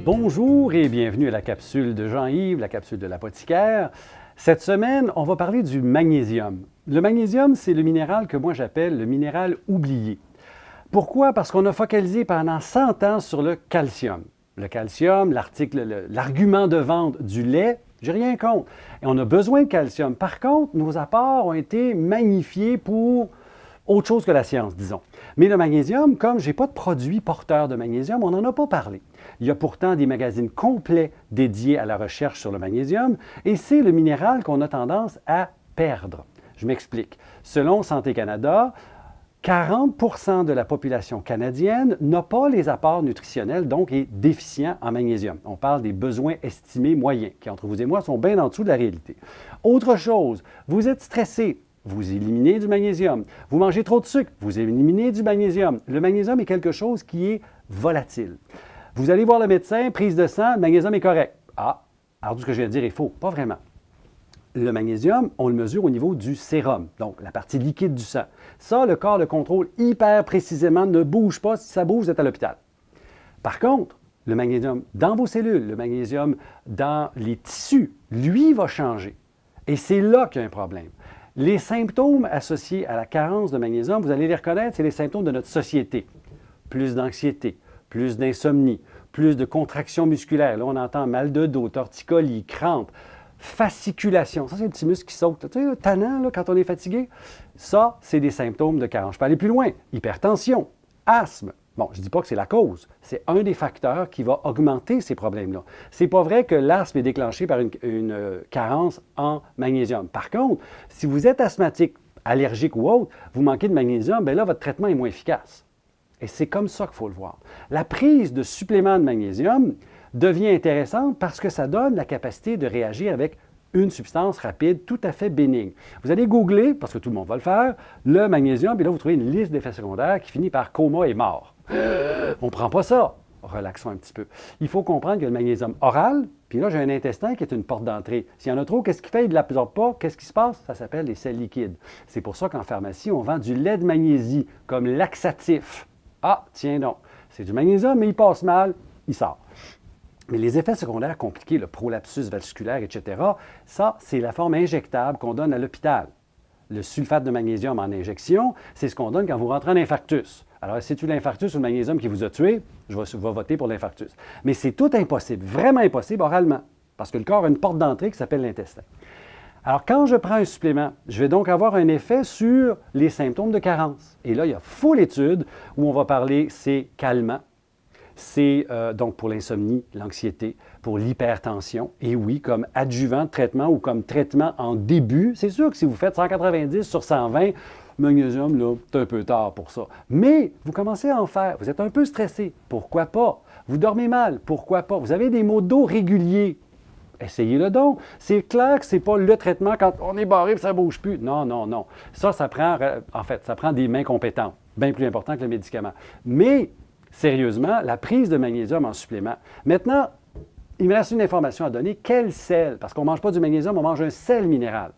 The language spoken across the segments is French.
Bonjour et bienvenue à la capsule de Jean-Yves, la capsule de l'apothicaire. Cette semaine, on va parler du magnésium. Le magnésium, c'est le minéral que moi j'appelle le minéral oublié. Pourquoi? Parce qu'on a focalisé pendant 100 ans sur le calcium. Le calcium, l'argument de vente du lait, j'ai rien contre. Et on a besoin de calcium. Par contre, nos apports ont été magnifiés pour autre chose que la science, disons. Mais le magnésium, comme je n'ai pas de produit porteur de magnésium, on n'en a pas parlé. Il y a pourtant des magazines complets dédiés à la recherche sur le magnésium et c'est le minéral qu'on a tendance à perdre. Je m'explique. Selon Santé Canada, 40 de la population canadienne n'a pas les apports nutritionnels, donc est déficient en magnésium. On parle des besoins estimés moyens, qui entre vous et moi sont bien en dessous de la réalité. Autre chose, vous êtes stressé, vous éliminez du magnésium. Vous mangez trop de sucre, vous éliminez du magnésium. Le magnésium est quelque chose qui est volatile. Vous allez voir le médecin, prise de sang, le magnésium est correct. Ah, alors tout ce que je viens de dire est faux. Pas vraiment. Le magnésium, on le mesure au niveau du sérum, donc la partie liquide du sang. Ça, le corps le contrôle hyper précisément, ne bouge pas. Si ça bouge, vous êtes à l'hôpital. Par contre, le magnésium dans vos cellules, le magnésium dans les tissus, lui, va changer. Et c'est là qu'il y a un problème. Les symptômes associés à la carence de magnésium, vous allez les reconnaître, c'est les symptômes de notre société. Plus d'anxiété, plus d'insomnie, plus de contractions musculaires. Là, on entend mal de dos, torticolis, crampes, fasciculation. Ça, c'est le petit muscle qui saute. Tu sais, tannant, là, quand on est fatigué. Ça, c'est des symptômes de carence. Je peux aller plus loin. Hypertension, asthme. Bon, je ne dis pas que c'est la cause. C'est un des facteurs qui va augmenter ces problèmes-là. Ce n'est pas vrai que l'asthme est déclenché par une carence en magnésium. Par contre, si vous êtes asthmatique, allergique ou autre, vous manquez de magnésium, bien là, votre traitement est moins efficace. Et c'est comme ça qu'il faut le voir. La prise de suppléments de magnésium devient intéressante parce que ça donne la capacité de réagir avec une substance rapide tout à fait bénigne. Vous allez googler, parce que tout le monde va le faire, le magnésium, et là, vous trouvez une liste d'effets secondaires qui finit par coma et mort. On ne prend pas ça. Relaxons un petit peu. Il faut comprendre que le magnésium oral, puis là, j'ai un intestin qui est une porte d'entrée. S'il y en a trop, qu'est-ce qui fait? Il ne l'absorbe pas. Qu'est-ce qui se passe? Ça s'appelle les sels liquides. C'est pour ça qu'en pharmacie, on vend du lait de magnésie comme laxatif. Ah, tiens donc, c'est du magnésium, mais il passe mal, il sort. Mais les effets secondaires compliqués, le prolapsus vasculaire, etc., ça, c'est la forme injectable qu'on donne à l'hôpital. Le sulfate de magnésium en injection, c'est ce qu'on donne quand vous rentrez en infarctus. Alors, c'est-tu l'infarctus ou le magnésium qui vous a tué? Je vais voter pour l'infarctus. Mais c'est tout impossible, vraiment impossible oralement, parce que le corps a une porte d'entrée qui s'appelle l'intestin. Alors, quand je prends un supplément, je vais donc avoir un effet sur les symptômes de carence. Et là, il y a full études où on va parler, c'est calmant, c'est donc pour l'insomnie, l'anxiété, pour l'hypertension. Et oui, comme adjuvant de traitement ou comme traitement en début, c'est sûr que si vous faites 190 sur 120, magnésium, là, c'est un peu tard pour ça. Mais vous commencez à en faire, vous êtes un peu stressé, pourquoi pas? Vous dormez mal, pourquoi pas? Vous avez des maux de dos réguliers. Essayez-le donc. C'est clair que ce n'est pas le traitement quand on est barré et ça ne bouge plus. Non, non, non. Ça prend, ça prend des mains compétentes, bien plus important que le médicament. Mais, sérieusement, la prise de magnésium en supplément. Maintenant, il me reste une information à donner. Quel sel? Parce qu'on ne mange pas du magnésium, on mange un sel minéral.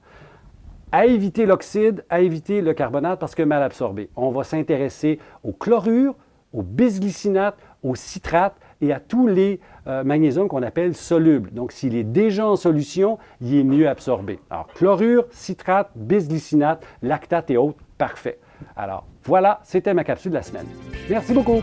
À éviter l'oxyde, à éviter le carbonate parce que mal absorbé. On va s'intéresser au chlorure, au bisglycinate, au citrate et à tous les magnésiums qu'on appelle solubles. Donc, s'il est déjà en solution, il est mieux absorbé. Alors, chlorure, citrate, bisglycinate, lactate et autres, parfait. Alors, voilà, c'était ma capsule de la semaine. Merci beaucoup.